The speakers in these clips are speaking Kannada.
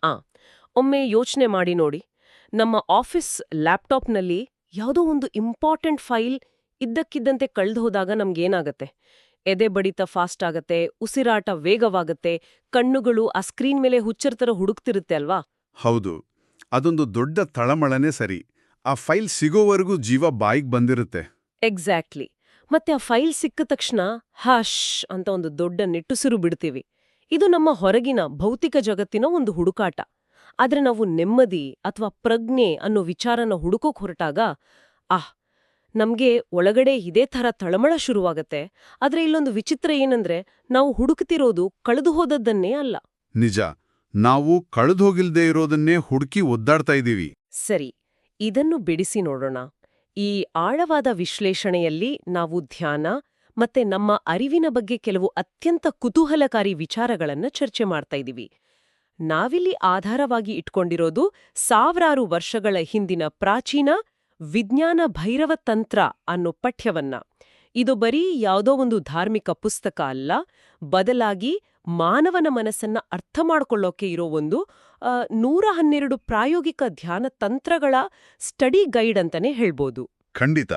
ಆ ಒಮ್ಮೆ ಯೋಚನೆ ಮಾಡಿ ನೋಡಿ, ನಮ್ಮ ಆಫೀಸ್ ಲ್ಯಾಪ್ಟಾಪ್ನಲ್ಲಿ ಯಾವುದೋ ಒಂದು ಇಂಪಾರ್ಟೆಂಟ್ ಫೈಲ್ ಇದ್ದಕ್ಕಿದ್ದಂತೆ ಕಳ್ದು ಹೋದಾಗ ನಮ್ಗೇನಾಗತ್ತೆ? ಎದೆ ಬಡಿತ ಫಾಸ್ಟ್ ಆಗತ್ತೆ, ಉಸಿರಾಟ ವೇಗವಾಗತ್ತೆ, ಕಣ್ಣುಗಳು ಆ ಸ್ಕ್ರೀನ್ ಮೇಲೆ ಹುಚ್ಚರ ಹುಡುಕ್ತಿರುತ್ತೆ ಅಲ್ವಾ? ಹೌದು, ಅದೊಂದು ದೊಡ್ಡ ತಳಮಳನೇ ಸರಿ. ಆ ಫೈಲ್ ಸಿಗೋವರೆಗೂ ಜೀವ ಬಾಯಿಗೆ ಬಂದಿರುತ್ತೆ. ಎಕ್ಸಾಕ್ಟ್ಲಿ. ಮತ್ತೆ ಆ ಫೈಲ್ ಸಿಕ್ಕ ತಕ್ಷಣ ಹಶ್ ಅಂತ ಒಂದು ದೊಡ್ಡ ನಿಟ್ಟುಸಿರು ಬಿಡ್ತೀವಿ. ಇದು ನಮ್ಮ ಹೊರಗಿನ ಭೌತಿಕ ಜಗತ್ತಿನ ಒಂದು ಹುಡುಕಾಟ. ಆದ್ರೆ ನಾವು ನೆಮ್ಮದಿ ಅಥವಾ ಪ್ರಜ್ಞೆ ಅನ್ನೋ ವಿಚಾರನ ಹುಡುಕೋಕ್ ಹೊರಟಾಗ ನಮ್ಗೆ ಒಳಗಡೆ ಇದೇ ಥರ ತಳಮಳ ಶುರುವಾಗತ್ತೆ. ಆದ್ರೆ ಇಲ್ಲೊಂದು ವಿಚಿತ್ರ ಏನಂದ್ರೆ, ನಾವು ಹುಡುಕ್ತಿರೋದು ಕಳೆದು ಹೋದದ್ದನ್ನೇ ಅಲ್ಲ. ನಿಜ, ನಾವು ಕಳೆದೋಗಿಲ್ದೇ ಇರೋದನ್ನೇ ಹುಡುಕಿ ಒದ್ದಾಡ್ತಾ ಇದ್ದೀವಿ. ಸರಿ, ಇದನ್ನು ಬಿಡಿಸಿ ನೋಡೋಣ. ಈ ಆಳವಾದ ವಿಶ್ಲೇಷಣೆಯಲ್ಲಿ ನಾವು ಧ್ಯಾನ ಮತ್ತೆ ನಮ್ಮ ಅರಿವಿನ ಬಗ್ಗೆ ಕೆಲವು ಅತ್ಯಂತ ಕುತೂಹಲಕಾರಿ ವಿಚಾರಗಳನ್ನ ಚರ್ಚೆ ಮಾಡ್ತಾ ಇದ್ದೀವಿ. ನಾವಿಲ್ಲಿ ಆಧಾರವಾಗಿ ಇಟ್ಕೊಂಡಿರೋದು ಸಾವಿರಾರು ವರ್ಷಗಳ ಹಿಂದಿನ ಪ್ರಾಚೀನ ವಿಜ್ಞಾನ ಭೈರವ ತಂತ್ರ ಅನ್ನೋ ಪಠ್ಯವನ್ನ. ಇದು ಬರೀ ಯಾವುದೋ ಒಂದು ಧಾರ್ಮಿಕ ಪುಸ್ತಕ ಅಲ್ಲ, ಬದಲಾಗಿ ಮಾನವನ ಮನಸ್ಸನ್ನ ಅರ್ಥ ಮಾಡ್ಕೊಳ್ಳೋಕೆ ಇರೋ ಒಂದು 112 ಪ್ರಾಯೋಗಿಕ ಧ್ಯಾನ ತಂತ್ರಗಳ ಸ್ಟಡಿ ಗೈಡ್ ಅಂತಾನೆ ಹೇಳ್ಬೋದು. ಖಂಡಿತ,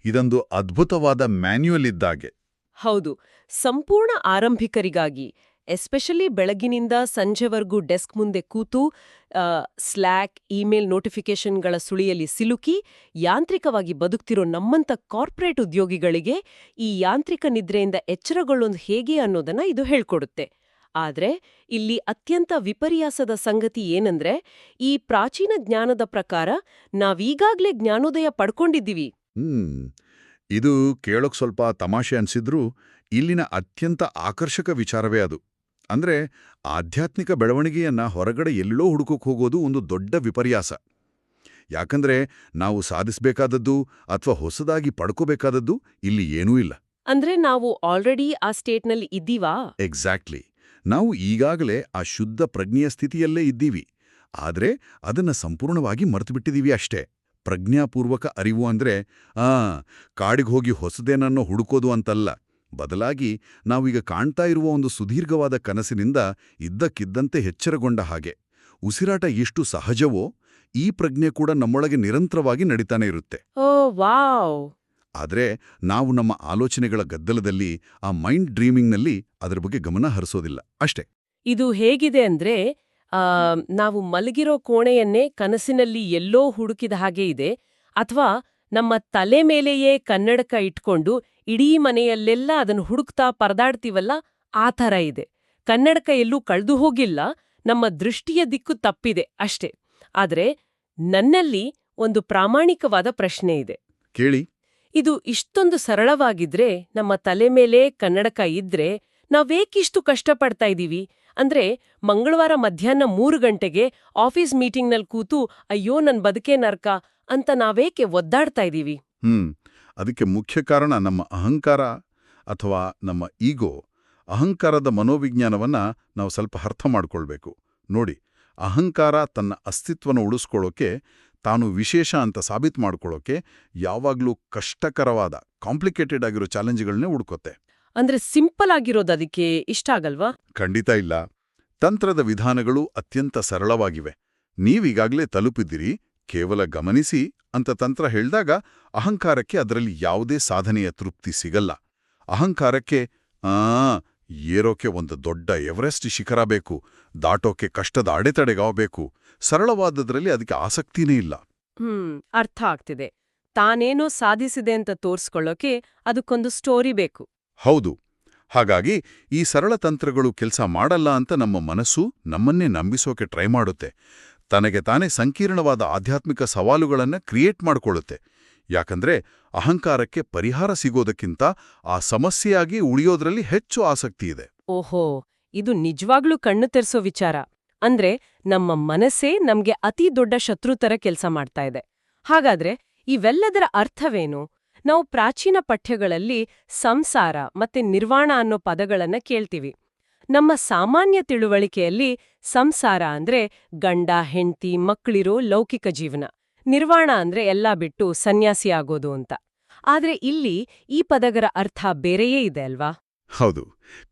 ಇದೊಂದು ಅದ್ಭುತವಾದ ಮ್ಯಾನ್ಯುಯಲ್ ಇದ್ದಾಗೆ. ಹೌದು, ಸಂಪೂರ್ಣ ಆರಂಭಿಕರಿಗಾಗಿ, ಎಸ್ಪೆಷಲಿ ಬೆಳಗಿನಿಂದ ಸಂಜೆವರೆಗೂ ಡೆಸ್ಕ್ ಮುಂದೆ ಕೂತು ಸ್ಲ್ಯಾಕ್, ಇಮೇಲ್ ನೋಟಿಫಿಕೇಷನ್ಗಳ ಸುಳಿಯಲ್ಲಿ ಸಿಲುಕಿ ಯಾಂತ್ರಿಕವಾಗಿ ಬದುಕ್ತಿರೋ ನಮ್ಮಂತ ಕಾರ್ಪೊರೇಟ್ ಉದ್ಯೋಗಿಗಳಿಗೆ ಈ ಯಾಂತ್ರಿಕ ನಿದ್ರೆಯಿಂದ ಎಚ್ಚರಗೊಳ್ಳೋದು ಹೇಗೆ ಅನ್ನೋದನ್ನ ಇದು ಹೇಳ್ಕೊಡುತ್ತೆ. ಆದ್ರೆ ಇಲ್ಲಿ ಅತ್ಯಂತ ವಿಪರ್ಯಾಸದ ಸಂಗತಿ ಏನಂದ್ರೆ, ಈ ಪ್ರಾಚೀನ ಜ್ಞಾನದ ಪ್ರಕಾರ ನಾವೀಗಾಗ್ಲೇ ಜ್ಞಾನೋದಯ ಪಡ್ಕೊಂಡಿದ್ದೀವಿ. ಇದು ಕೇಳೋಕ್ ಸ್ವಲ್ಪ ತಮಾಷೆ ಅನ್ಸಿದ್ರೂ ಇಲ್ಲಿನ ಅತ್ಯಂತ ಆಕರ್ಷಕ ವಿಚಾರವೇ ಅದು. ಅಂದ್ರೆ ಆಧ್ಯಾತ್ಮಿಕ ಬೆಳವಣಿಗೆಯನ್ನ ಹೊರಗಡೆ ಎಲ್ಲೋ ಹುಡುಕೋಕ್ ಹೋಗೋದು ಒಂದು ದೊಡ್ಡ ವಿಪರ್ಯಾಸ. ಯಾಕಂದ್ರೆ ನಾವು ಸಾಧಿಸಬೇಕಾದದ್ದು ಅಥವಾ ಹೊಸದಾಗಿ ಪಡ್ಕೋಬೇಕಾದದ್ದು ಇಲ್ಲಿ ಏನೂ ಇಲ್ಲ. ಅಂದ್ರೆ ನಾವು ಆಲ್ರೆಡಿ ಆ ಸ್ಟೇಟ್ನಲ್ಲಿ ಇದ್ದೀವಾ? ಎಕ್ಸಾಕ್ಟ್ಲಿ. ನಾವು ಈಗಾಗಲೇ ಆ ಶುದ್ಧ ಪ್ರಜ್ಞೆಯ ಸ್ಥಿತಿಯಲ್ಲೇ ಇದ್ದೀವಿ. ಆದ್ರೆ ಅದನ್ನ ಸಂಪೂರ್ಣವಾಗಿ ಮರೆತುಬಿಟ್ಟಿದೀವಿ ಅಷ್ಟೇ. ಪ್ರಜ್ಞಾಪೂರ್ವಕ ಅರಿವು ಅಂದ್ರೆ ಕಾಡಿಗೆ ಹೋಗಿ ಹೊಸದೇನನ್ನೋ ಹುಡುಕೋದು ಅಂತಲ್ಲ. ಬದಲಾಗಿ ನಾವೀಗ ಕಾಣ್ತಾ ಇರುವ ಒಂದು ಸುದೀರ್ಘವಾದ ಕನಸಿನಿಂದ ಇದ್ದಕ್ಕಿದ್ದಂತೆ ಎಚ್ಚರಗೊಂಡ ಹಾಗೆ. ಉಸಿರಾಟ ಎಷ್ಟು ಸಹಜವೋ, ಈ ಪ್ರಜ್ಞೆ ಕೂಡ ನಮ್ಮೊಳಗೆ ನಿರಂತರವಾಗಿ ನಡೀತಾನೆ ಇರುತ್ತೆ. ಓ ವಾವ್! ಆದ್ರೆ ನಾವು ನಮ್ಮ ಆಲೋಚನೆಗಳ ಗದ್ದಲದಲ್ಲಿ, ಆ ಮೈಂಡ್ ಡ್ರೀಮಿಂಗ್ನಲ್ಲಿ ಅದರ ಬಗ್ಗೆ ಗಮನ ಹರಿಸೋದಿಲ್ಲ ಅಷ್ಟೇ. ಇದು ಹೇಗಿದೆ ಅಂದ್ರೆ, ನಾವು ಮಲಗಿರೋ ಕೋಣೆಯನ್ನೇ ಕನಸಿನಲ್ಲಿ ಎಲ್ಲೋ ಹುಡುಕಿದ ಹಾಗೆ ಇದೆ, ಅಥವಾ ನಮ್ಮ ತಲೆ ಮೇಲೆಯೇ ಕನ್ನಡಕ ಇಟ್ಕೊಂಡು ಇಡೀ ಮನೆಯಲ್ಲೆಲ್ಲ ಅದನ್ನು ಹುಡುಕ್ತಾ ಪರದಾಡ್ತೀವಲ್ಲ, ಆ ಥರ ಇದೆ. ಕನ್ನಡಕ ಎಲ್ಲೂ ಕಳೆದು ಹೋಗಿಲ್ಲ, ನಮ್ಮ ದೃಷ್ಟಿಯ ದಿಕ್ಕು ತಪ್ಪಿದೆ ಅಷ್ಟೇ. ಆದ್ರೆ ನನ್ನಲ್ಲಿ ಒಂದು ಪ್ರಾಮಾಣಿಕವಾದ ಪ್ರಶ್ನೆ ಇದೆ. ಕೇಳಿ. ಇದು ಇಷ್ಟೊಂದು ಸರಳವಾಗಿದ್ರೆ, ನಮ್ಮ ತಲೆ ಮೇಲೆ ಕನ್ನಡಕ ಇದ್ರೆ, ನಾವೇಕಿಷ್ಟು ಕಷ್ಟಪಡ್ತಾ ಇದ್ದೀವಿ? ಅಂದ್ರೆ ಮಂಗಳವಾರ ಮಧ್ಯಾಹ್ನ 3 ಗಂಟೆಗೆ ಆಫೀಸ್ ಮೀಟಿಂಗ್ನಲ್ಲಿ ಕೂತು ಅಯ್ಯೋ ನನ್ ಬದುಕೇ ನರ್ಕ ಅಂತ ನಾವೇಕೆ ಒದ್ದಾಡ್ತಾ ಇದ್ದೀವಿ? ಅದಕ್ಕೆ ಮುಖ್ಯ ಕಾರಣ ನಮ್ಮ ಅಹಂಕಾರ ಅಥವಾ ನಮ್ಮ ಈಗೋ. ಅಹಂಕಾರದ ಮನೋವಿಜ್ಞಾನವನ್ನ ನಾವು ಸ್ವಲ್ಪ ಅರ್ಥ ಮಾಡ್ಕೊಳ್ಬೇಕು. ನೋಡಿ, ಅಹಂಕಾರ ತನ್ನ ಅಸ್ತಿತ್ವನ ಉಳಿಸ್ಕೊಳ್ಳೋಕೆ, ತಾನು ವಿಶೇಷ ಅಂತ ಸಾಬೀತು ಮಾಡ್ಕೊಳ್ಳೋಕೆ ಯಾವಾಗ್ಲೂ ಕಷ್ಟಕರವಾದ, ಕಾಂಪ್ಲಿಕೇಟೆಡ್ ಆಗಿರೋ ಚಾಲೆಂಜ್ಗಳನ್ನೇ ಹುಡುಕೋತ್ತೆ. ಅಂದ್ರೆ ಸಿಂಪಲ್ ಆಗಿರೋದು ಅದಕ್ಕೆ ಇಷ್ಟ ಆಗಲ್ವಾ? ಖಂಡಿತ ಇಲ್ಲ. ತಂತ್ರದ ವಿಧಾನಗಳು ಅತ್ಯಂತ ಸರಳವಾಗಿವೆ. ನೀವೀಗಾಗಲೇ ತಲುಪಿದ್ದೀರಿ, ಕೇವಲ ಗಮನಿಸಿ ಅಂತ ತಂತ್ರ ಹೇಳಿದಾಗ ಅಹಂಕಾರಕ್ಕೆ ಅದರಲ್ಲಿ ಯಾವುದೇ ಸಾಧನೆಯ ತೃಪ್ತಿ ಸಿಗಲ್ಲ. ಅಹಂಕಾರಕ್ಕೆ ಏರೋಕೆ ಒಂದು ದೊಡ್ಡ ಎವರೆಸ್ಟ್ ಶಿಖರ ಬೇಕು, ದಾಟೋಕೆ ಕಷ್ಟದ ಅಡೆತಡೆಗಾಗಬೇಕು. ಸರಳವಾದದ್ರಲ್ಲಿ ಅದಕ್ಕೆ ಆಸಕ್ತಿನೇ ಇಲ್ಲ. ಅರ್ಥ ಆಗ್ತಿದೆ. ತಾನೇನೋ ಸಾಧಿಸಿದೆ ಅಂತ ತೋರ್ಸ್ಕೊಳ್ಳೋಕೆ ಅದಕ್ಕೊಂದು ಸ್ಟೋರಿ ಬೇಕು. ಹೌದು. ಹಾಗಾಗಿ ಈ ಸರಳ ತಂತ್ರಗಳು ಕೆಲಸ ಮಾಡಲ್ಲ ಅಂತ ನಮ್ಮ ಮನಸ್ಸು ನಮ್ಮನ್ನೇ ನಂಬಿಸೋಕೆ ಟ್ರೈ ಮಾಡುತ್ತೆ. ತನಗೆ ತಾನೇ ಸಂಕೀರ್ಣವಾದ ಆಧ್ಯಾತ್ಮಿಕ ಸವಾಲುಗಳನ್ನ ಕ್ರಿಯೇಟ್ ಮಾಡ್ಕೊಳ್ಳುತ್ತೆ. ಯಾಕಂದ್ರೆ ಅಹಂಕಾರಕ್ಕೆ ಪರಿಹಾರ ಸಿಗೋದಕ್ಕಿಂತ ಆ ಸಮಸ್ಯೆಯಾಗಿ ಉಳಿಯೋದ್ರಲ್ಲಿ ಹೆಚ್ಚು ಆಸಕ್ತಿ ಇದೆ. ಓಹೋ, ಇದು ನಿಜವಾಗ್ಲೂ ಕಣ್ಣು ತೆರೆಸೋ ವಿಚಾರ. ಅಂದ್ರೆ ನಮ್ಮ ಮನಸ್ಸೇ ನಮ್ಗೆ ಅತಿ ದೊಡ್ಡ ಶತ್ರು ತರ ಕೆಲಸ ಮಾಡ್ತಾ ಇದೆ. ಹಾಗಾದ್ರೆ ಇವೆಲ್ಲದರ ಅರ್ಥವೇನು? ನಾವು ಪ್ರಾಚೀನ ಪಠ್ಯಗಳಲ್ಲಿ ಸಂಸಾರ ಮತ್ತೆ ನಿರ್ವಾಣ ಅನ್ನೋ ಪದಗಳನ್ನ ಕೇಳ್ತೀವಿ. ನಮ್ಮ ಸಾಮಾನ್ಯ ತಿಳುವಳಿಕೆಯಲ್ಲಿ ಸಂಸಾರ ಅಂದ್ರೆ ಗಂಡ ಹೆಂಡ್ತಿ ಮಕ್ಕಳಿರೋ ಲೌಕಿಕ ಜೀವನ, ನಿರ್ವಾಣ ಅಂದ್ರೆ ಎಲ್ಲ ಬಿಟ್ಟು ಸನ್ಯಾಸಿ ಆಗೋದು ಅಂತ. ಆದ್ರೆ ಇಲ್ಲಿ ಈ ಪದಗಳ ಅರ್ಥ ಬೇರೆಯೇ ಇದೆ ಅಲ್ವಾ? ಹೌದು,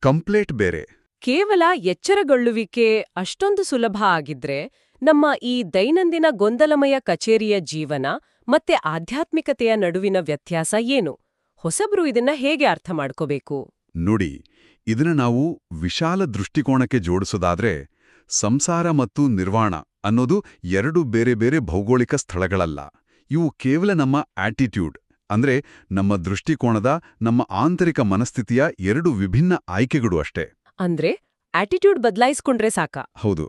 ಕಂಪ್ಲೇಟ್ ಬೇರೆ. ಕೇವಲ ಎಚ್ಚರಗೊಳ್ಳುವಿಕೆ ಅಷ್ಟೊಂದು ಸುಲಭ ಆಗಿದ್ರೆ ನಮ್ಮ ಈ ದೈನಂದಿನ ಗೊಂದಲಮಯ ಕಚೇರಿಯ ಜೀವನ ಮತ್ತೆ ಆಧ್ಯಾತ್ಮಿಕತೆಯ ನಡುವಿನ ವ್ಯತ್ಯಾಸ ಏನು? ಹೊಸಬ್ರು ಇದನ್ನ ಹೇಗೆ ಅರ್ಥ ಮಾಡ್ಕೋಬೇಕು? ನೋಡಿ, ಇದನ್ನ ನಾವು ವಿಶಾಲ ದೃಷ್ಟಿಕೋನಕ್ಕೆ ಜೋಡಿಸೋದಾದ್ರೆ ಸಂಸಾರ ಮತ್ತು ನಿರ್ವಾಣ ಅನ್ನೋದು ಎರಡು ಬೇರೆ ಬೇರೆ ಭೌಗೋಳಿಕ ಸ್ಥಳಗಳಲ್ಲ. ಇವು ಕೇವಲ ನಮ್ಮ ಆಟಿಟ್ಯೂಡ್ ಅಂದ್ರೆ ನಮ್ಮ ದೃಷ್ಟಿಕೋನದ, ನಮ್ಮ ಆಂತರಿಕ ಮನಸ್ಥಿತಿಯ ಎರಡು ವಿಭಿನ್ನ ಆಯ್ಕೆಗಳು ಅಷ್ಟೇ. ಅಂದ್ರೆ ಆಟಿಟ್ಯೂಡ್ ಬದಲಾಯಿಸ್ಕೊಂಡ್ರೆ ಸಾಕ? ಹೌದು.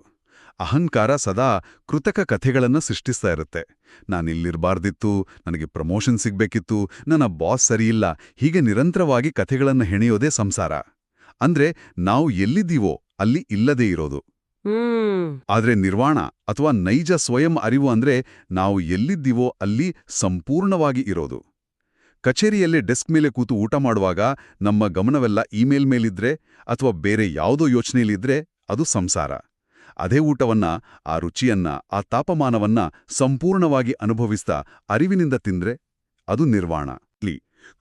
ಅಹಂಕಾರ ಸದಾ ಕೃತಕ ಕಥೆಗಳನ್ನ ಸೃಷ್ಟಿಸ್ತಾ ಇರುತ್ತೆ. ನಾನಿಲ್ಲಿರ್ಬಾರ್ದಿತ್ತು, ನನಗೆ ಪ್ರಮೋಷನ್ ಸಿಗ್ಬೇಕಿತ್ತು, ನನ್ನ ಬಾಸ್ ಸರಿಯಿಲ್ಲ, ಹೀಗೆ ನಿರಂತರವಾಗಿ ಕಥೆಗಳನ್ನ ಹೆಣೆಯೋದೇ ಸಂಸಾರ. ಅಂದ್ರೆ ನಾವು ಎಲ್ಲಿದ್ದೀವೋ ಅಲ್ಲಿ ಇಲ್ಲದೇ ಇರೋದು. ಆದ್ರೆ ನಿರ್ವಾಣ ಅಥವಾ ನೈಜ ಸ್ವಯಂ ಅರಿವು ಅಂದ್ರೆ ನಾವು ಎಲ್ಲಿದ್ದೀವೋ ಅಲ್ಲಿ ಸಂಪೂರ್ಣವಾಗಿ ಇರೋದು. ಕಚೇರಿಯಲ್ಲಿ ಡೆಸ್ಕ್ ಮೇಲೆ ಕೂತು ಊಟ ಮಾಡುವಾಗ ನಮ್ಮ ಗಮನವೆಲ್ಲ ಇಮೇಲ್ ಮೇಲಿದ್ರೆ ಅಥವಾ ಬೇರೆ ಯಾವುದೋ ಯೋಚನೆಯಲ್ಲಿದ್ರೆ ಅದು ಸಂಸಾರ. ಅದೇ ಊಟವನ್ನ, ಆ ರುಚಿಯನ್ನ, ಆ ತಾಪಮಾನವನ್ನ ಸಂಪೂರ್ಣವಾಗಿ ಅನುಭವಿಸ್ತಾ ಅರಿವಿನಿಂದ ತಿಂದ್ರೆ ಅದು ನಿರ್ವಾಣ.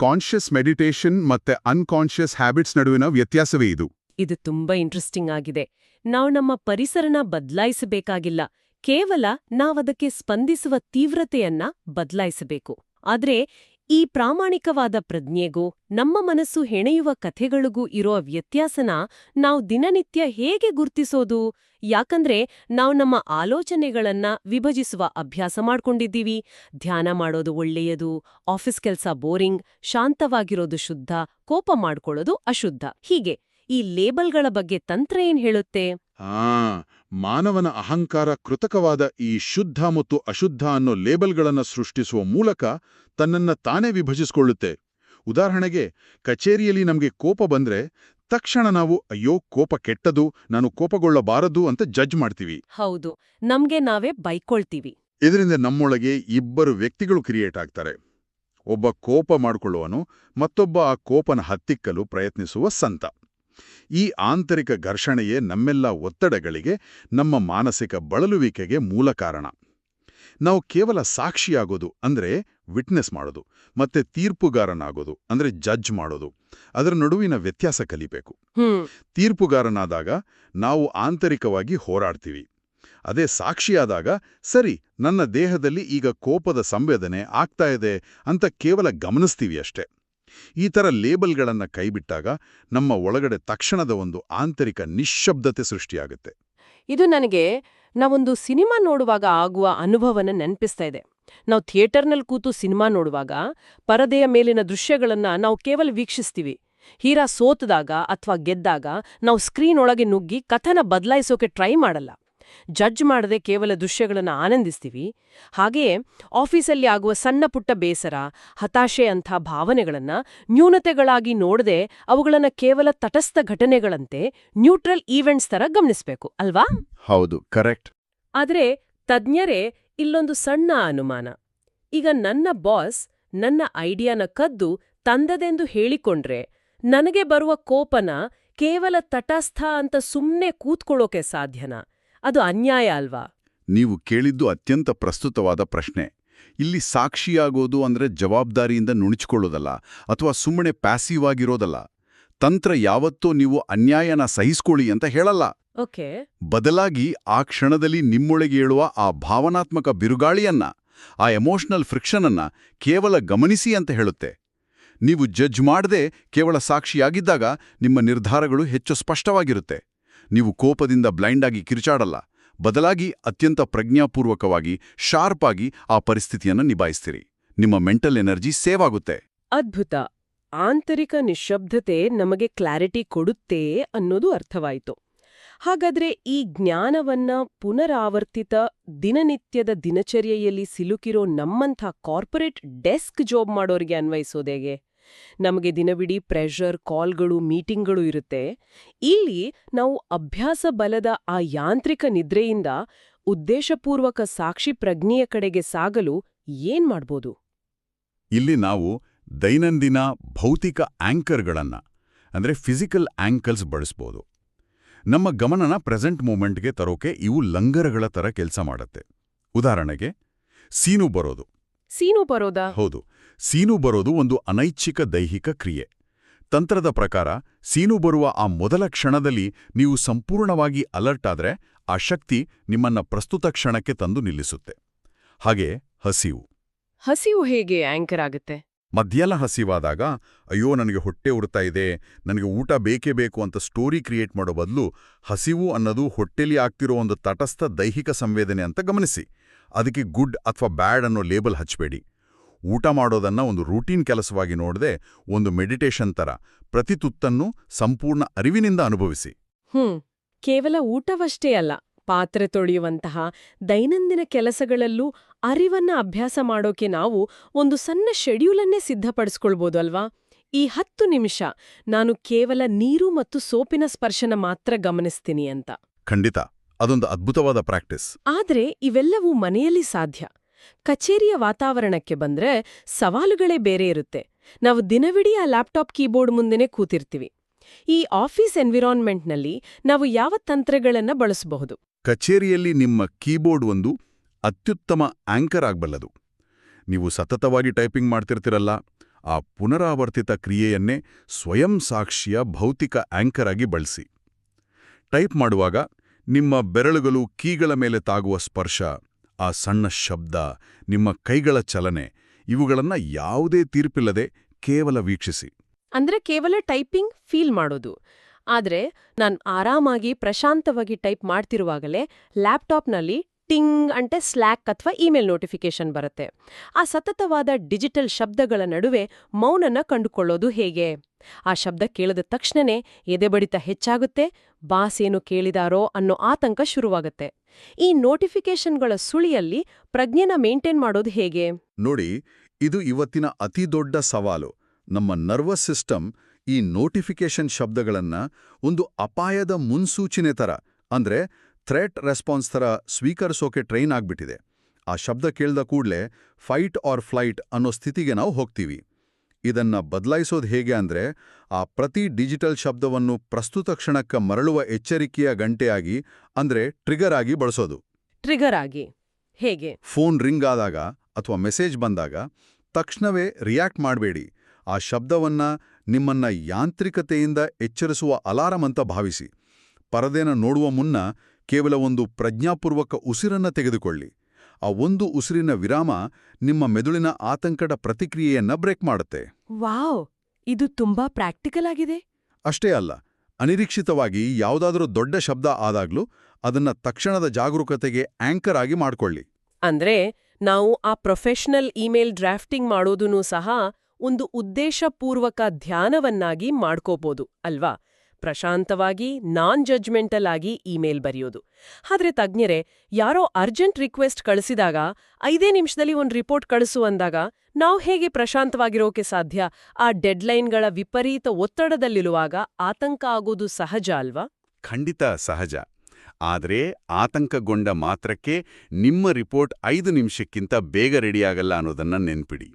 ಕಾನ್ಷಿಯಸ್ ಮೆಡಿಟೇಷನ್ ಮತ್ತೆ ಅನ್ಕಾನ್ಷಿಯಸ್ ಹ್ಯಾಬಿಟ್ಸ್ ನಡುವಿನ ವ್ಯತ್ಯಾಸವೇ ಇದು. ಇದು ತುಂಬಾ ಇಂಟ್ರೆಸ್ಟಿಂಗ್ ಆಗಿದೆ. ನಾವು ನಮ್ಮ ಪರಿಸರನ ಬದಲಾಯಿಸಬೇಕಾಗಿಲ್ಲ, ಕೇವಲ ನಾವದಕ್ಕೆ ಸ್ಪಂದಿಸುವ ತೀವ್ರತೆಯನ್ನ ಬದಲಾಯಿಸಬೇಕು. ಆದ್ರೆ ಈ ಪ್ರಾಮಾಣಿಕವಾದ ಪ್ರಜ್ಞೆಗೂ ನಮ್ಮ ಮನಸ್ಸು ಹೆಣೆಯುವ ಕಥೆಗಳಿಗೂ ಇರೋ ವ್ಯತ್ಯಾಸನ ನಾವು ದಿನನಿತ್ಯ ಹೇಗೆ ಗುರ್ತಿಸೋದು? ಯಾಕಂದ್ರೆ ನಾವು ನಮ್ಮ ಆಲೋಚನೆಗಳನ್ನ ವಿಭಜಿಸುವ ಅಭ್ಯಾಸ ಮಾಡ್ಕೊಂಡಿದ್ದೀವಿ. ಧ್ಯಾನ ಮಾಡೋದು ಒಳ್ಳೆಯದು, ಆಫೀಸ್ ಕೆಲ್ಸ ಬೋರಿಂಗ್, ಶಾಂತವಾಗಿರೋದು ಶುದ್ಧ, ಕೋಪ ಮಾಡ್ಕೊಳ್ಳೋದು ಅಶುದ್ಧ. ಹೀಗೆ ಈ ಲೇಬಲ್ಗಳ ಬಗ್ಗೆ ತಂತ್ರ ಏನ್ ಹೇಳುತ್ತೆ? ಮಾನವನ ಅಹಂಕಾರ ಕೃತಕವಾದ ಈ ಶುದ್ಧ ಮತ್ತು ಅಶುದ್ಧ ಅನ್ನೋ ಲೇಬಲ್ಗಳನ್ನ ಸೃಷ್ಟಿಸುವ ಮೂಲಕ ತನ್ನನ್ನ ತಾನೇ ವಿಭಜಿಸಿಕೊಳ್ಳುತ್ತೆ. ಉದಾಹರಣೆಗೆ, ಕಚೇರಿಯಲ್ಲಿ ನಮಗೆ ಕೋಪ ಬಂದ್ರೆ ತಕ್ಷಣ ನಾವು ಅಯ್ಯೋ ಕೋಪ ಕೆಟ್ಟದು, ನಾನು ಕೋಪಗೊಳ್ಳಬಾರದು ಅಂತ ಜಡ್ಜ್ ಮಾಡ್ತೀವಿ. ಹೌದು, ನಮ್ಗೆ ನಾವೇ ಬೈಕೊಳ್ತೀವಿ. ಇದರಿಂದ ನಮ್ಮೊಳಗೆ ಇಬ್ಬರು ವ್ಯಕ್ತಿಗಳು ಕ್ರಿಯೇಟ್ ಆಗ್ತಾರೆ. ಒಬ್ಬ ಕೋಪ ಮಾಡಿಕೊಳ್ಳುವನು, ಮತ್ತೊಬ್ಬ ಆ ಕೋಪನ ಹತ್ತಿಕ್ಕಲು ಪ್ರಯತ್ನಿಸುವ ಸಂತ. ಈ ಆಂತರಿಕ ಘರ್ಷಣೆಯೇ ನಮ್ಮೆಲ್ಲ ಒತ್ತಡಗಳಿಗೆ, ನಮ್ಮ ಮಾನಸಿಕ ಬಳಲುವಿಕೆಗೆ ಮೂಲ ಕಾರಣ. ನಾವು ಕೇವಲ ಸಾಕ್ಷಿಯಾಗೋದು ಅಂದ್ರೆ ವಿಟ್ನೆಸ್ ಮಾಡೋದು, ಮತ್ತೆ ತೀರ್ಪುಗಾರನಾಗೋದು ಅಂದ್ರೆ ಜಡ್ಜ್ ಮಾಡೋದು, ಅದರ ನಡುವಿನ ವ್ಯತ್ಯಾಸ ಕಲಿಬೇಕು. ತೀರ್ಪುಗಾರನಾದಾಗ ನಾವು ಆಂತರಿಕವಾಗಿ ಹೋರಾಡ್ತೀವಿ. ಅದೇ ಸಾಕ್ಷಿಯಾದಾಗ, ಸರಿ, ನನ್ನ ದೇಹದಲ್ಲಿ ಈಗ ಕೋಪದ ಸಂವೇದನೆ ಆಗ್ತಾ ಇದೆ ಅಂತ ಕೇವಲ ಗಮನಿಸ್ತೀವಿ ಅಷ್ಟೇ. ಈ ಥರ ಲೇಬಲ್ಗಳನ್ನ ಕೈಬಿಟ್ಟಾಗ ನಮ್ಮ ಒಳಗಡೆ ತಕ್ಷಣದ ಒಂದು ಆಂತರಿಕ ನಿಶ್ಶಬ್ದತೆ ಸೃಷ್ಟಿಯಾಗುತ್ತೆ. ಇದು ನನಗೆ ನಾವೊಂದು ಸಿನಿಮಾ ನೋಡುವಾಗ ಆಗುವ ಅನುಭವನ ನೆನಪಿಸ್ತಾ ಇದೆ. ನಾವು ಥಿಯೇಟರ್ನಲ್ಲಿ ಕೂತು ಸಿನಿಮಾ ನೋಡುವಾಗ ಪರದೆಯ ಮೇಲಿನ ದೃಶ್ಯಗಳನ್ನ ನಾವು ಕೇವಲ ವೀಕ್ಷಿಸ್ತೀವಿ. ಹೀರಾ ಸೋತದಾಗ ಅಥವಾ ಗೆದ್ದಾಗ ನಾವು ಸ್ಕ್ರೀನ್ ಒಳಗೆ ನುಗ್ಗಿ ಕಥನ ಬದಲಾಯಿಸೋಕೆ ಟ್ರೈ ಮಾಡಲ್ಲ. ಜಡ್ಜ್ ಮಾಡದೆ ಕೇವಲ ದೃಶ್ಯಗಳನ್ನು ಆನಂದಿಸ್ತೀವಿ. ಹಾಗೆಯೇ ಆಫೀಸಲ್ಲಿ ಆಗುವ ಸಣ್ಣ ಪುಟ್ಟ ಬೇಸರ, ಹತಾಶೆ ಅಂಥ ಭಾವನೆಗಳನ್ನ ನ್ಯೂನತೆಗಳಾಗಿ ನೋಡದೆ ಅವುಗಳನ್ನ ಕೇವಲ ತಟಸ್ಥ ಘಟನೆಗಳಂತೆ, ನ್ಯೂಟ್ರಲ್ ಈವೆಂಟ್ಸ್ ತರ ಗಮನಿಸ್ಬೇಕು, ಅಲ್ವಾ? ಹೌದು, ಕರೆಕ್ಟ್. ಆದ್ರೆ ತಜ್ಞರೇ ಇಲ್ಲೊಂದು ಸಣ್ಣ ಅನುಮಾನ. ಈಗ ನನ್ನ ಬಾಸ್ ನನ್ನ ಐಡಿಯಾನ ಕದ್ದು ತಂದದೆಂದು ಹೇಳಿಕೊಂಡ್ರೆ ನನಗೆ ಬರುವ ಕೋಪನ ಕೇವಲ ತಟಸ್ಥ ಅಂತ ಸುಮ್ನೆ ಕೂತ್ಕೊಳ್ಳೋಕೆ ಸಾಧ್ಯನಾ? ಅದು ಅನ್ಯಾಯ ಅಲ್ವಾ? ನೀವು ಕೇಳಿದ್ದು ಅತ್ಯಂತ ಪ್ರಸ್ತುತವಾದ ಪ್ರಶ್ನೆ. ಇಲ್ಲಿ ಸಾಕ್ಷಿಯಾಗೋದು ಅಂದ್ರೆ ಜವಾಬ್ದಾರಿಯಿಂದ ನುಣುಚಿಕೊಳ್ಳೋದಲ್ಲ, ಅಥವಾ ಸುಮ್ಮನೆ ಪ್ಯಾಸಿವ್ ಆಗಿರೋದಲ್ಲ. ತಂತ್ರ ಯಾವತ್ತೂ ನೀವು ಅನ್ಯಾಯನ ಸಹಿಸ್ಕೊಳ್ಳಿ ಅಂತ ಹೇಳಲ್ಲ. ಓಕೆ. ಬದಲಾಗಿ ಆ ಕ್ಷಣದಲ್ಲಿ ನಿಮ್ಮೊಳಗೆ ಏಳುವ ಆ ಭಾವನಾತ್ಮಕ ಬಿರುಗಾಳಿಯನ್ನ, ಆ ಎಮೋಷನಲ್ ಫ್ರಿಕ್ಷನ್ ಅನ್ನ ಕೇವಲ ಗಮನಿಸಿ ಅಂತ ಹೇಳುತ್ತೆ. ನೀವು ಜಡ್ಜ್ ಮಾಡದೆ ಕೇವಲ ಸಾಕ್ಷಿಯಾಗಿದ್ದಾಗ ನಿಮ್ಮ ನಿರ್ಧಾರಗಳು ಹೆಚ್ಚು ಸ್ಪಷ್ಟವಾಗಿರುತ್ತೆ. ನೀವು ಕೋಪದಿಂದ ಬ್ಲೈಂಡ್ ಆಗಿ ಕಿರುಚಾಡಲ್ಲ, ಬದಲಾಗಿ ಅತ್ಯಂತ ಪ್ರಜ್ಞಾಪೂರ್ವಕವಾಗಿ, ಶಾರ್ಪ್ ಆಗಿ ಆ ಪರಿಸ್ಥಿತಿಯನ್ನು ನಿಭಾಯಿಸ್ತೀರಿ. ನಿಮ್ಮ ಮೆಂಟಲ್ ಎನರ್ಜಿ ಸೇವ್ ಆಗುತ್ತೆ. ಅದ್ಭುತ. ಆಂತರಿಕ ನಿಶ್ಶಬ್ದತೆ ನಮಗೆ ಕ್ಲಾರಿಟಿ ಕೊಡುತ್ತೆ ಅನ್ನೋದು ಅರ್ಥವಾಯಿತು. ಹಾಗಾದ್ರೆ ಈ ಜ್ಞಾನವನ್ನ ಪುನರಾವರ್ತಿತ ದಿನನಿತ್ಯದ ದಿನಚರ್ಯೆಯಲ್ಲಿ ಸಿಲುಕಿರೋ ನಮ್ಮಂಥ ಕಾರ್ಪೊರೇಟ್ ಡೆಸ್ಕ್ ಜಾಬ್ ಮಾಡೋರಿಗೆ ಅನ್ವಯಿಸೋದೇಗೆ? ನಮಗೆ ದಿನವಿಡೀ ಪ್ರೆಷರ್, ಕಾಲ್ಗಳು, ಮೀಟಿಂಗ್ಗಳು ಇರುತ್ತೆ. ಇಲ್ಲಿ ನಾವು ಅಭ್ಯಾಸ ಬಲದ ಆ ಯಾಂತ್ರಿಕ ನಿದ್ರೆಯಿಂದ ಉದ್ದೇಶಪೂರ್ವಕ ಸಾಕ್ಷಿ ಪ್ರಜ್ಞೆಯ ಕಡೆಗೆ ಸಾಗಲು ಏನ್ ಮಾಡ್ಬೋದು? ಇಲ್ಲಿ ನಾವು ದೈನಂದಿನ ಭೌತಿಕ ಆಂಕರ್ಗಳನ್ನ, ಅಂದ್ರೆ ಫಿಸಿಕಲ್ ಆಂಕಲ್ಸ್ ಬಳಸ್ಬೋದು. ನಮ್ಮ ಗಮನನ ಪ್ರೆಸೆಂಟ್ ಮೂಮೆಂಟ್ಗೆ ತರೋಕೆ ಇವು ಲಂಗರಗಳ ತರ ಕೆಲಸ ಮಾಡುತ್ತೆ. ಉದಾಹರಣೆಗೆ, ಸೀನು ಬರೋದು. ಸೀನು ಬರೋದಾ? ಹೌದು. ಸೀನು ಬರೋದು ಒಂದು ಅನೈಚ್ಛಿಕ ದೈಹಿಕ ಕ್ರಿಯೆ. ತಂತ್ರದ ಪ್ರಕಾರ ಸೀನು ಬರುವ ಆ ಮೊದಲ ಕ್ಷಣದಲ್ಲಿ ನೀವು ಸಂಪೂರ್ಣವಾಗಿ ಅಲರ್ಟ್ ಆದ್ರೆ ಆ ಶಕ್ತಿ ನಿಮ್ಮನ್ನ ಪ್ರಸ್ತುತ ಕ್ಷಣಕ್ಕೆ ತಂದು ನಿಲ್ಲಿಸುತ್ತೆ. ಹಾಗೆ ಹಸಿವು. ಹಸಿವು ಹೇಗೆ ಆಂಕರ್ ಆಗುತ್ತೆ? ಮಧ್ಯಾಹ್ನ ಹಸಿವಾದಾಗ ಅಯ್ಯೋ ನನಗೆ ಹೊಟ್ಟೆ ಉರ್ತಾ ಇದೆ, ನನಗೆ ಊಟ ಬೇಕೇ ಬೇಕು ಅಂತ ಸ್ಟೋರಿ ಕ್ರಿಯೇಟ್ ಮಾಡೋ ಬದಲು ಹಸಿವು ಅನ್ನೋದು ಹೊಟ್ಟೆಲಿ ಆಗ್ತಿರೋ ಒಂದು ತಟಸ್ಥ ದೈಹಿಕ ಸಂವೇದನೆ ಅಂತ ಗಮನಿಸಿ. ಅದಕ್ಕೆ ಗುಡ್ ಅಥವಾ ಬ್ಯಾಡ್ ಅನ್ನೋ ಲೇಬಲ್ ಹಚ್ಚಬೇಡಿ. ಊಟ ಮಾಡೋದನ್ನ ಒಂದು ರೂಟೀನ್ ಕೆಲಸವಾಗಿ ನೋಡದೆ ಒಂದು ಮೆಡಿಟೇಷನ್ ತರ ಪ್ರತಿ ತುತ್ತನ್ನು ಸಂಪೂರ್ಣ ಅರಿವಿನಿಂದ ಅನುಭವಿಸಿ. ಕೇವಲ ಊಟವಷ್ಟೇ ಅಲ್ಲ, ಪಾತ್ರೆ ತೊಳೆಯುವಂತಹ ದೈನಂದಿನ ಕೆಲಸಗಳಲ್ಲೂ ಅರಿವನ್ನ ಅಭ್ಯಾಸ ಮಾಡೋಕೆ ನಾವು ಒಂದು ಸಣ್ಣ ಶೆಡ್ಯೂಲನ್ನೇ ಸಿದ್ಧಪಡಿಸ್ಕೊಳ್ಬೋದು ಅಲ್ವಾ? ಈ 10 ನಿಮಿಷ ನಾನು ಕೇವಲ ನೀರು ಮತ್ತು ಸೋಪಿನ ಸ್ಪರ್ಶನ ಮಾತ್ರ ಗಮನಿಸ್ತೀನಿ ಅಂತ. ಖಂಡಿತ ಅದೊಂದು ಅದ್ಭುತವಾದ ಪ್ರಾಕ್ಟೀಸ್. ಆದ್ರೆ ಇವೆಲ್ಲವೂ ಮನೆಯಲ್ಲಿ ಸಾಧ್ಯ. ಕಚೇರಿಯ ವಾತಾವರಣಕ್ಕೆ ಬಂದ್ರೆ ಸವಾಲುಗಳೇ ಬೇರೆ ಇರುತ್ತೆ. ನಾವು ದಿನವಿಡೀ ಆ ಲ್ಯಾಪ್ಟಾಪ್ ಕೀಬೋರ್ಡ್ ಮುಂದೆನೇ ಕೂತಿರ್ತೀವಿ. ಈ ಆಫೀಸ್ ಎನ್ವಿರಾನ್ಮೆಂಟ್ನಲ್ಲಿ ನಾವು ಯಾವ ತಂತ್ರಗಳನ್ನ ಬಳಸಬಹುದು? ಕಚೇರಿಯಲ್ಲಿ ನಿಮ್ಮ ಕೀಬೋರ್ಡ್ ಒಂದು ಅತ್ಯುತ್ತಮ ಆಂಕರ್ ಆಗಬಲ್ಲದು. ನೀವು ಸತತವಾಗಿ ಟೈಪಿಂಗ್ ಮಾಡ್ತಿರ್ತಿರಲ್ಲ, ಆ ಪುನರಾವರ್ತಿತ ಕ್ರಿಯೆಯನ್ನೇ ಸ್ವಯಂ ಸಾಕ್ಷಿಯ ಭೌತಿಕ ಆಂಕರ್ ಆಗಿ ಬಳಸಿ. ಟೈಪ್ ಮಾಡುವಾಗ ನಿಮ್ಮ ಬೆರಳುಗಳು ಕೀಗಳ ಮೇಲೆ ತಾಗುವ ಸ್ಪರ್ಶ, ಆ ಸಣ್ಣ ಶಬ್ದ, ನಿಮ್ಮ ಕೈಗಳ ಚಲನೆ ಇವುಗಳನ್ನ ಯಾವುದೇ ತೀರ್ಪಿಲ್ಲದೆ ಕೇವಲ ವೀಕ್ಷಿಸಿ. ಅಂದ್ರೆ ಕೇವಲ ಟೈಪಿಂಗ್ ಫೀಲ್ ಮಾಡೋದು. ಆದ್ರೆ ನಾನು ಆರಾಮಾಗಿ ಪ್ರಶಾಂತವಾಗಿ ಟೈಪ್ ಮಾಡ್ತಿರುವಾಗಲೇ ಲ್ಯಾಪ್ಟಾಪ್ನಲ್ಲಿ ಟಿಂಗ್ ಅಂಟೆ ಸ್ಲ್ಯಾಕ್ ಅಥವಾ ಇಮೇಲ್ ನೋಟಿಫಿಕೇಶನ್ ಬರುತ್ತೆ. ಆ ಸತತವಾದ ಡಿಜಿಟಲ್ ಶಬ್ದಗಳ ನಡುವೆ ಮೌನನ ಕಂಡುಕೊಳ್ಳೋದು ಹೇಗೆ? ಆ ಶಬ್ದ ಕೇಳಿದ ತಕ್ಷಣನೇ ಎದೆಬಡಿತ ಹೆಚ್ಚಾಗುತ್ತೆ, ಬಾಸ್ ಏನು ಕೇಳಿದಾರೋ ಅನ್ನೋ ಆತಂಕ ಶುರುವಾಗುತ್ತೆ. ಈ ನೋಟಿಫಿಕೇಶನ್ಗಳ ಸುಳಿಯಲ್ಲಿ ಪ್ರಜ್ಞೆನ ಮೇಂಟೈನ್ ಮಾಡೋದು ಹೇಗೆ? ನೋಡಿ, ಇದು ಇವತ್ತಿನ ಅತಿ ದೊಡ್ಡ ಸವಾಲು. ನಮ್ಮ ನರ್ವಸ್ ಸಿಸ್ಟಮ್ ಈ ನೋಟಿಫಿಕೇಶನ್ ಶಬ್ದಗಳನ್ನ ಒಂದು ಅಪಾಯದ ಮುನ್ಸೂಚನೆ ತರ, ಅಂದ್ರೆ ಥ್ರೆಟ್ ರೆಸ್ಪಾನ್ಸ್ ತರ ಸ್ವೀಕರಿಸೋಕೆ ಟ್ರೈನ್ ಆಗ್ಬಿಟ್ಟಿದೆ. ಆ ಶಬ್ದ ಕೇಳ್ದ ಕೂಡ್ಲೆ ಫೈಟ್ ಆರ್ ಫ್ಲೈಟ್ ಅನ್ನೋ ಸ್ಥಿತಿಗೆ ನಾವು ಹೋಗ್ತೀವಿ. ಇದನ್ನ ಬದಲಾಯಿಸೋದು ಹೇಗೆ ಅಂದ್ರೆ, ಆ ಪ್ರತಿ ಡಿಜಿಟಲ್ ಶಬ್ದವನ್ನು ಪ್ರಸ್ತುತ ಕ್ಷಣಕ್ಕೆ ಮರಳುವ ಎಚ್ಚರಿಕೆಯ ಗಂಟೆಯಾಗಿ, ಅಂದ್ರೆ ಟ್ರಿಗರ್ ಆಗಿ ಬಳಸೋದು. ಟ್ರಿಗರ್ ಆಗಿ ಹೇಗೆ? ಫೋನ್ ರಿಂಗ್ ಆದಾಗ ಅಥವಾ ಮೆಸೇಜ್ ಬಂದಾಗ ತಕ್ಷಣವೇ ರಿಯಾಕ್ಟ್ ಮಾಡಬೇಡಿ. ಆ ಶಬ್ದವನ್ನ ನಿಮ್ಮನ್ನ ಯಾಂತ್ರಿಕತೆಯಿಂದ ಎಚ್ಚರಿಸುವ ಅಲಾರಂ ಅಂತ ಭಾವಿಸಿ. ಪರದೆನ ನೋಡುವ ಮುನ್ನ ಕೇವಲ ಒಂದು ಪ್ರಜ್ಞಾಪೂರ್ವಕ ಉಸಿರನ್ನ ತೆಗೆದುಕೊಳ್ಳಿ. ಆ ಒಂದು ಉಸಿರಿನ ವಿರಾಮ ನಿಮ್ಮ ಮೆದುಳಿನ ಆತಂಕದ ಪ್ರತಿಕ್ರಿಯೆಯನ್ನ ಬ್ರೇಕ್ ಮಾಡುತ್ತೆ. ವಾವ್, ಇದು ತುಂಬಾ ಪ್ರಾಕ್ಟಿಕಲ್ ಆಗಿದೆ. ಅಷ್ಟೇ ಅಲ್ಲ, ಅನಿರೀಕ್ಷಿತವಾಗಿ ಯಾವುದಾದ್ರೂ ದೊಡ್ಡ ಶಬ್ದ ಆದಾಗ್ಲೂ ಅದನ್ನ ತಕ್ಷಣದ ಜಾಗರೂಕತೆಗೆ ಆಂಕರ್ ಆಗಿ ಮಾಡ್ಕೊಳ್ಳಿ. ಅಂದ್ರೆ ನಾವು ಆ ಪ್ರೊಫೆಷನಲ್ ಇಮೇಲ್ ಡ್ರಾಫ್ಟಿಂಗ್ ಮಾಡೋದನ್ನೂ ಸಹ ಒಂದು ಉದ್ದೇಶಪೂರ್ವಕ ಧ್ಯಾನವನ್ನಾಗಿ ಮಾಡ್ಕೋಬೋದು ಅಲ್ವಾ? ಪ್ರಶಾಂತವಾಗಿ ನಾನ್ ಜಡ್ಜ್ಮೆಂಟಲ್ ಆಗಿ ಇಮೇಲ್ ಬರೆಯೋದು. ಆದ್ರೆ ತಜ್ಞರೇ, ಯಾರೋ ಅರ್ಜೆಂಟ್ ರಿಕ್ವೆಸ್ಟ್ ಕಳಿಸಿದಾಗ 5 ನಿಮಿಷದಲ್ಲಿ ಒಂದು ರಿಪೋರ್ಟ್ ಕಳಿಸು ಅಂದಾಗ ನಾವು ಹೇಗೆ ಪ್ರಶಾಂತವಾಗಿರೋಕೆ ಸಾಧ್ಯ? ಆ ಡೆಡ್ಲೈನ್ಗಳ ವಿಪರೀತ ಒತ್ತಡದಲ್ಲಿರುವಾಗ ಆತಂಕ ಆಗೋದು ಸಹಜ ಅಲ್ವಾ? ಖಂಡಿತ ಸಹಜ. ಆದರೆ ಆತಂಕಗೊಂಡ ಮಾತ್ರಕ್ಕೆ ನಿಮ್ಮ ರಿಪೋರ್ಟ್ 5 ನಿಮಿಷಕ್ಕಿಂತ ಬೇಗ ರೆಡಿಯಾಗಲ್ಲ ಅನ್ನೋದನ್ನ ನೆನ್ಪಿಡಿ.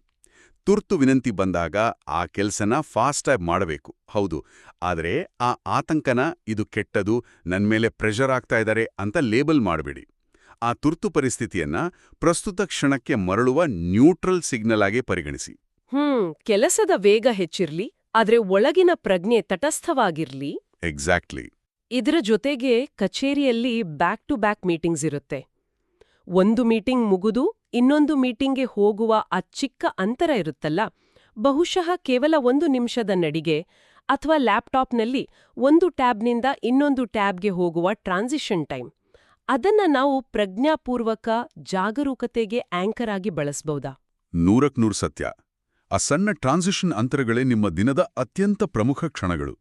ತುರ್ತು ವಿನಂತಿ ಬಂದಾಗ ಆ ಕೆಲ್ಸನ ಫಾಸ್ಟಾಗಿ ಮಾಡಬೇಕು, ಹೌದು. ಆದರೆ ಆ ಆತಂಕನ ಇದು ಕೆಟ್ಟದು, ನನ್ಮೇಲೆ ಪ್ರೆಷರ್ ಆಗ್ತಾ ಇದ್ದಾರೆ ಅಂತ ಲೇಬಲ್ ಮಾಡಬೇಡಿ. ಆ ತುರ್ತು ಪರಿಸ್ಥಿತಿಯನ್ನ ಪ್ರಸ್ತುತ ಕ್ಷಣಕ್ಕೆ ಮರಳುವ ನ್ಯೂಟ್ರಲ್ ಸಿಗ್ನಲ್ ಆಗಿ ಪರಿಗಣಿಸಿ. ಕೆಲಸದ ವೇಗ ಹೆಚ್ಚಿರ್ಲಿ, ಆದ್ರೆ ಒಳಗಿನ ಪ್ರಜ್ಞೆ ತಟಸ್ಥವಾಗಿರ್ಲಿ. ಎಕ್ಸಾಕ್ಟ್ಲಿ. ಇದರ ಜೊತೆಗೆ ಕಚೇರಿಯಲ್ಲಿ ಬ್ಯಾಕ್ ಟು ಬ್ಯಾಕ್ ಮೀಟಿಂಗ್ಸ್ ಇರುತ್ತೆ. ಒಂದು ಮೀಟಿಂಗ್ ಮುಗಿದು ಇನ್ನೊಂದು ಮೀಟಿಂಗ್ಗೆ ಹೋಗುವ ಆ ಚಿಕ್ಕ ಅಂತರ ಇರುತ್ತಲ್ಲ, ಬಹುಶಃ ಕೇವಲ 1 ನಿಮಿಷದ ನಡಿಗೆ ಅಥವಾ ಲ್ಯಾಪ್ಟಾಪ್ನಲ್ಲಿ ಒಂದು ಟ್ಯಾಬ್ನಿಂದ ಇನ್ನೊಂದು ಟ್ಯಾಬ್ಗೆ ಹೋಗುವ ಟ್ರಾನ್ಸಿಷನ್ ಟೈಮ್, ಅದನ್ನ ನಾವು ಪ್ರಜ್ಞಾಪೂರ್ವಕ ಜಾಗರೂಕತೆಗೆ ಆಂಕರ್ ಆಗಿ ಬಳಸಬಹುದಾ? 100% ಸತ್ಯ. ಆ ಸಣ್ಣ ಟ್ರಾನ್ಸಿಷನ್ ಅಂತರಗಳೇ ನಿಮ್ಮ ದಿನದ ಅತ್ಯಂತ ಪ್ರಮುಖ ಕ್ಷಣಗಳು.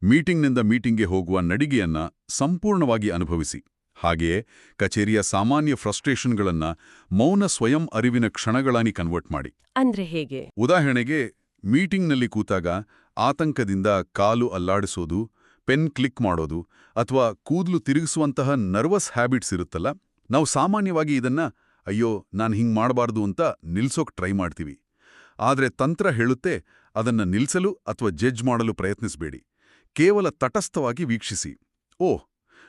ಮೀಟಿಂಗ್ನಿಂದ ಮೀಟಿಂಗ್ಗೆ ಹೋಗುವ ನಡಿಗೆಯನ್ನ ಸಂಪೂರ್ಣವಾಗಿ ಅನುಭವಿಸಿ. ಹಾಗೆಯೇ ಕಚೇರಿಯ ಸಾಮಾನ್ಯ ಫ್ರಸ್ಟ್ರೇಷನ್ಗಳನ್ನ ಮೌನ ಸ್ವಯಂ ಅರಿವಿನ ಕ್ಷಣಗಳಾಗಿ ಕನ್ವರ್ಟ್ ಮಾಡಿ. ಅಂದ್ರೆ ಹೇಗೆ? ಉದಾಹರಣೆಗೆ, ಮೀಟಿಂಗ್ನಲ್ಲಿ ಕೂತಾಗ ಆತಂಕದಿಂದ ಕಾಲು ಅಲ್ಲಾಡಿಸೋದು, ಪೆನ್ ಕ್ಲಿಕ್ ಮಾಡೋದು ಅಥವಾ ಕೂದಲು ತಿರುಗಿಸುವಂತಹ ನರ್ವಸ್ ಹ್ಯಾಬಿಟ್ಸ್ ಇರುತ್ತಲ್ಲ, ನಾವು ಸಾಮಾನ್ಯವಾಗಿ ಇದನ್ನ ಅಯ್ಯೋ ನಾನು ಹಿಂಗ್ ಮಾಡಬಾರ್ದು ಅಂತ ನಿಲ್ಸೋಕ್ ಟ್ರೈ ಮಾಡ್ತೀವಿ. ಆದ್ರೆ ತಂತ್ರ ಹೇಳುತ್ತೆ, ಅದನ್ನ ನಿಲ್ಸಲು ಅಥವಾ ಜಡ್ಜ್ ಮಾಡಲು ಪ್ರಯತ್ನಿಸಬೇಡಿ. ಕೇವಲ ತಟಸ್ಥವಾಗಿ ವೀಕ್ಷಿಸಿ. ಓಹ್,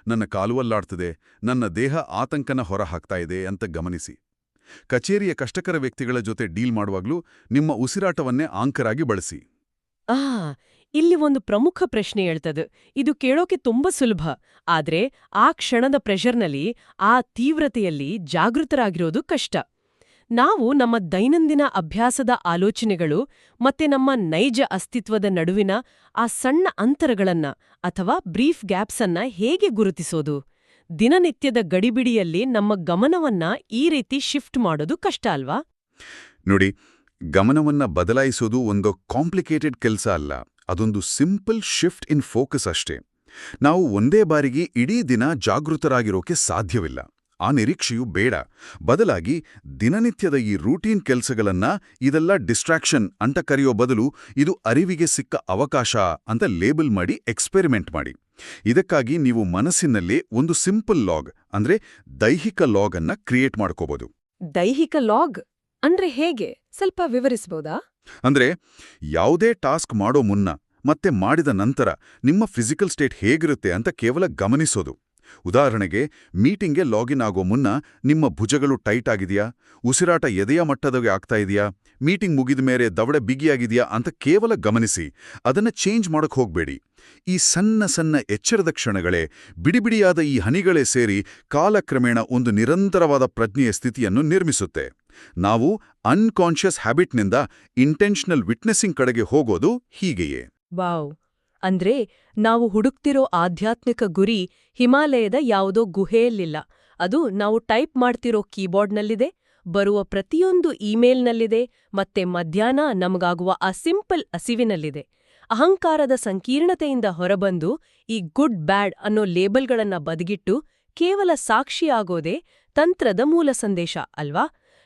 ನನ್ನ ಕಾಲು ಅಲ್ಲಾಡ್ತಿದೆ, ನನ್ನ ದೇಹ ಆತಂಕನ ಹೊರ ಹಾಕ್ತಾ ಇದೆ ಅಂತ ಗಮನಿಸಿ. ಕಚೇರಿಯ ಕಷ್ಟಕರ ವ್ಯಕ್ತಿಗಳ ಜೊತೆ ಡೀಲ್ ಮಾಡುವಾಗ್ಲೂ ನಿಮ್ಮ ಉಸಿರಾಟವನ್ನೇ ಆಂಕರ್ ಆಗಿ ಬಳಸಿ. ಇಲ್ಲಿ ಒಂದು ಪ್ರಮುಖ ಪ್ರಶ್ನೆ ಹೇಳ್ತದೆ. ಇದು ಕೇಳೋಕೆ ತುಂಬಾ ಸುಲಭ, ಆದ್ರೆ ಆ ಕ್ಷಣದ ಪ್ರೆಷರ್ನಲ್ಲಿ, ಆ ತೀವ್ರತೆಯಲ್ಲಿ ಜಾಗೃತರಾಗಿರೋದು ಕಷ್ಟ. ನಾವು ನಮ್ಮ ದೈನಂದಿನ ಅಭ್ಯಾಸದ ಆಲೋಚನೆಗಳು ಮತ್ತೆ ನಮ್ಮ ನೈಜ ಅಸ್ತಿತ್ವದ ನಡುವಿನ ಆ ಸಣ್ಣ ಅಂತರಗಳನ್ನ ಅಥವಾ ಬ್ರೀಫ್ ಗ್ಯಾಪ್ಸ್ ಅನ್ನ ಹೇಗೆ ಗುರುತಿಸೋದು? ದಿನನಿತ್ಯದ ಗಡಿಬಿಡಿಯಲ್ಲಿ ನಮ್ಮ ಗಮನವನ್ನ ಈ ರೀತಿ ಶಿಫ್ಟ್ ಮಾಡೋದು ಕಷ್ಟ ಅಲ್ವಾ? ನೋಡಿ, ಗಮನವನ್ನ ಬದಲಾಯಿಸೋದು ಒಂದು ಕಾಂಪ್ಲಿಕೇಟೆಡ್ ಕೆಲಸ ಅಲ್ಲ. ಅದೊಂದು ಸಿಂಪಲ್ ಶಿಫ್ಟ್ ಇನ್ ಫೋಕಸ್ ಅಷ್ಟೇ. ನಾವು ಒಂದೇ ಬಾರಿಗೆ ಇಡೀ ದಿನ ಜಾಗೃತರಾಗಿರೋಕೆ ಸಾಧ್ಯವಿಲ್ಲ. ಆ ನಿರೀಕ್ಷೆಯೂ ಬೇಡ. ಬದಲಾಗಿ ದಿನನಿತ್ಯದ ಈ ರೂಟೀನ್ ಕೆಲಸಗಳನ್ನ ಇದೆಲ್ಲ ಡಿಸ್ಟ್ರಾಕ್ಷನ್ ಅಂತ ಕರೆಯೋ ಬದಲು ಇದು ಅರಿವಿಗೆ ಸಿಕ್ಕ ಅವಕಾಶ ಅಂತ ಲೇಬಲ್ ಮಾಡಿ ಎಕ್ಸ್ಪೆರಿಮೆಂಟ್ ಮಾಡಿ. ಇದಕ್ಕಾಗಿ ನೀವು ಮನಸ್ಸಿನಲ್ಲೇ ಒಂದು ಸಿಂಪಲ್ ಲಾಗ್ ಅಂದ್ರೆ ದೈಹಿಕ ಲಾಗ್ ಅನ್ನ ಕ್ರಿಯೇಟ್ ಮಾಡ್ಕೋಬಹುದು. ದೈಹಿಕ ಲಾಗ್ ಅಂದ್ರೆ ಹೇಗೆ? ಸ್ವಲ್ಪ ವಿವರಿಸಬಹುದಾ? ಅಂದ್ರೆ ಯಾವುದೇ ಟಾಸ್ಕ್ ಮಾಡೋ ಮುನ್ನ ಮತ್ತೆ ಮಾಡಿದ ನಂತರ ನಿಮ್ಮ ಫಿಸಿಕಲ್ ಸ್ಟೇಟ್ ಹೇಗಿರುತ್ತೆ ಅಂತ ಕೇವಲ ಗಮನಿಸೋದು. ಉದಾಹರಣೆಗೆ, ಮೀಟಿಂಗ್ಗೆ ಲಾಗಿನ್ ಆಗೋ ಮುನ್ನ ನಿಮ್ಮ ಭುಜಗಳು ಟೈಟ್ ಆಗಿದೆಯಾ, ಉಸಿರಾಟ ಎದೆಯ ಮಟ್ಟದಾಗೆ ಆಗ್ತಾ ಇದೆಯಾ, ಮೀಟಿಂಗ್ ಮುಗಿದ ಮೇಲೆ ದವಡೆ ಬಿಗಿಯಾಗಿದೆಯಾ ಅಂತ ಕೇವಲ ಗಮನಿಸಿ. ಅದನ್ನ ಚೇಂಜ್ ಮಾಡಕ್ ಹೋಗ್ಬೇಡಿ. ಈ ಸಣ್ಣ ಸಣ್ಣ ಎಚ್ಚರದ ಕ್ಷಣಗಳೇ, ಬಿಡಿಬಿಡಿಯಾದ ಈ ಹನಿಗಳೇ ಸೇರಿ ಕಾಲಕ್ರಮೇಣ ಒಂದು ನಿರಂತರವಾದ ಪ್ರಜ್ಞೆಯ ಸ್ಥಿತಿಯನ್ನು ನಿರ್ಮಿಸುತ್ತೆ. ನಾವು ಅನ್ಕಾನ್ಷಿಯಸ್ ಹ್ಯಾಬಿಟ್ನಿಂದ ಇಂಟೆನ್ಷನಲ್ ವಿಟ್ನೆಸ್ಸಿಂಗ್ ಕಡೆಗೆ ಹೋಗೋದು ಹೀಗೆಯೇ. ವಾವ್! ಅಂದ್ರೆ ನಾವು ಹುಡುಕ್ತಿರೋ ಆಧ್ಯಾತ್ಮಿಕ ಗುರಿ ಹಿಮಾಲಯದ ಯಾವುದೋ ಗುಹೆಯಲ್ಲಿಲ್ಲ. ಅದು ನಾವು ಟೈಪ್ ಮಾಡ್ತಿರೋ ಕೀಬೋರ್ಡ್ನಲ್ಲಿದೆ, ಬರುವ ಪ್ರತಿಯೊಂದು ಇಮೇಲ್ನಲ್ಲಿದೆ, ಮತ್ತೆ ಮಧ್ಯಾಹ್ನ ನಮಗಾಗುವ ಆ ಸಿಂಪಲ್ ಹಸಿವಿನಲ್ಲಿದೆ. ಅಹಂಕಾರದ ಸಂಕೀರ್ಣತೆಯಿಂದ ಹೊರಬಂದು ಈ ಗುಡ್ ಬ್ಯಾಡ್ ಅನ್ನೋ ಲೇಬಲ್ಗಳನ್ನ ಬದಿಗಿಟ್ಟು ಕೇವಲ ಸಾಕ್ಷಿಯಾಗೋದೇ ತಂತ್ರದ ಮೂಲ ಸಂದೇಶ ಅಲ್ವಾ?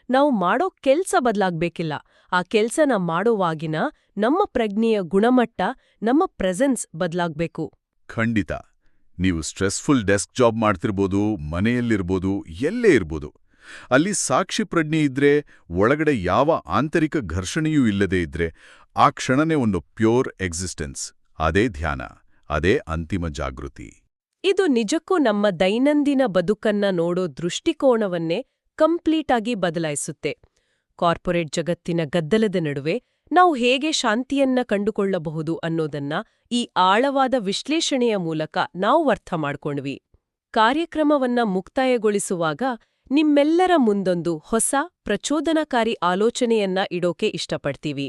ನಾವು ಮಾಡೋ ಕೆಲ್ಸ ಬದಲಾಗ್ಬೇಕಿಲ್ಲ, ಆ ಕೆಲ್ಸನ ಮಾಡೋವಾಗಿನ ನಮ್ಮ ಪ್ರಜ್ಞೆಯ ಗುಣಮಟ್ಟ, ನಮ್ಮ ಪ್ರೆಸೆನ್ಸ್ ಬದಲಾಗ್ಬೇಕು. ಖಂಡಿತ. ನೀವು ಸ್ಟ್ರೆಸ್ಫುಲ್ ಡೆಸ್ಕ್ ಜಾಬ್ ಮಾಡ್ತಿರ್ಬೋದು, ಮನೆಯಲ್ಲಿರ್ಬೋದು, ಎಲ್ಲೇ ಇರ್ಬೋದು. ಅಲ್ಲಿ ಸಾಕ್ಷಿ ಪ್ರಜ್ಞೆ ಇದ್ರೆ, ಒಳಗಡೆ ಯಾವ ಆಂತರಿಕ ಘರ್ಷಣೆಯೂ ಇಲ್ಲದೇ ಇದ್ರೆ, ಆ ಕ್ಷಣನೇ ಒಂದು ಪ್ಯೂರ್ ಎಕ್ಸಿಸ್ಟೆನ್ಸ್. ಅದೇ ಧ್ಯಾನ, ಅದೇ ಅಂತಿಮ ಜಾಗೃತಿ. ಇದು ನಿಜಕ್ಕೂ ನಮ್ಮ ದೈನಂದಿನ ಬದುಕನ್ನ ನೋಡೋ ದೃಷ್ಟಿಕೋನವನ್ನೇ ಕಂಪ್ಲೀಟಾಗಿ ಬದಲಾಯಿಸುತ್ತೆ. ಕಾರ್ಪೊರೇಟ್ ಜಗತ್ತಿನ ಗದ್ದಲದ ನಡುವೆ ನಾವು ಹೇಗೆ ಶಾಂತಿಯನ್ನ ಕಂಡುಕೊಳ್ಳಬಹುದು ಅನ್ನೋದನ್ನ ಈ ಆಳವಾದ ವಿಶ್ಲೇಷಣೆಯ ಮೂಲಕ ನಾವು ಅರ್ಥ ಮಾಡ್ಕೊಂಡ್ವಿ. ಕಾರ್ಯಕ್ರಮವನ್ನ ಮುಕ್ತಾಯಗೊಳಿಸುವಾಗ ನಿಮ್ಮೆಲ್ಲರ ಮುಂದೊಂದು ಹೊಸ ಪ್ರಚೋದನಕಾರಿ ಆಲೋಚನೆಯನ್ನ ಇಡೋಕೆ ಇಷ್ಟಪಡ್ತೀವಿ.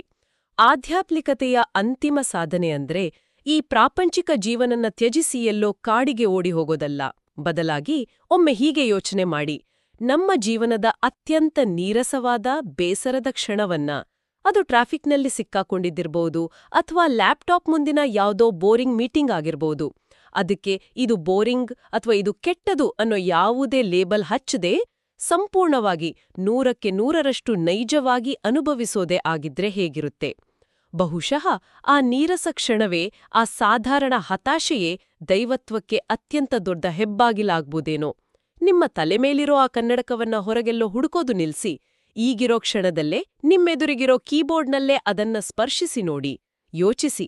ಆಧ್ಯಾತ್ಮಿಕತೆಯ ಅಂತಿಮ ಸಾಧನೆ ಅಂದ್ರೆ ಈ ಪ್ರಾಪಂಚಿಕ ಜೀವನನ್ನ ತ್ಯಜಿಸಿ ಎಲ್ಲೋ ಕಾಡಿಗೆ ಓಡಿ ಹೋಗೋದಲ್ಲ. ಬದಲಾಗಿ ಒಮ್ಮೆ ಹೀಗೆ ಯೋಚನೆ ಮಾಡಿ, ನಮ್ಮ ಜೀವನದ ಅತ್ಯಂತ ನೀರಸವಾದ ಬೇಸರದ ಕ್ಷಣವನ್ನ, ಅದು ಟ್ರಾಫಿಕ್ನಲ್ಲಿ ಸಿಕ್ಕಾಕೊಂಡಿದ್ದಿರ್ಬೋದು ಅಥವಾ ಲ್ಯಾಪ್ಟಾಪ್ ಮುಂದಿನ ಯಾವುದೋ ಬೋರಿಂಗ್ ಮೀಟಿಂಗ್ ಆಗಿರ್ಬೋದು, ಅದಕ್ಕೆ ಇದು ಬೋರಿಂಗ್ ಅಥವಾ ಇದು ಕೆಟ್ಟದು ಅನ್ನೋ ಯಾವುದೇ ಲೇಬಲ್ ಹಚ್ಚದೆ ಸಂಪೂರ್ಣವಾಗಿ 100ಕ್ಕೆ 100ರಷ್ಟು ನೈಜವಾಗಿ ಅನುಭವಿಸೋದೇ ಆಗಿದ್ರೆ ಹೇಗಿರುತ್ತೆ? ಬಹುಶಃ ಆ ನೀರಸ ಕ್ಷಣವೇ, ಆ ಸಾಧಾರಣ ಹತಾಶೆಯೇ ದೈವತ್ವಕ್ಕೆ ಅತ್ಯಂತ ದೊಡ್ಡ ಹೆಬ್ಬಾಗಿಲಾಗ್ಬೋದೇನೋ. ನಿಮ್ಮ ತಲೆ ಮೇಲಿರೋ ಆ ಕನ್ನಡಕವನ್ನ ಹೊರಗೆಲ್ಲೋ ಹುಡುಕೋದು ನಿಲ್ಸಿ, ಈಗಿರೋ ಕ್ಷಣದಲ್ಲೇ ನಿಮ್ಮೆದುರಿಗಿರೋ ಕೀಬೋರ್ಡ್ನಲ್ಲೇ ಅದನ್ನ ಸ್ಪರ್ಶಿಸಿ ನೋಡಿ, ಯೋಚಿಸಿ.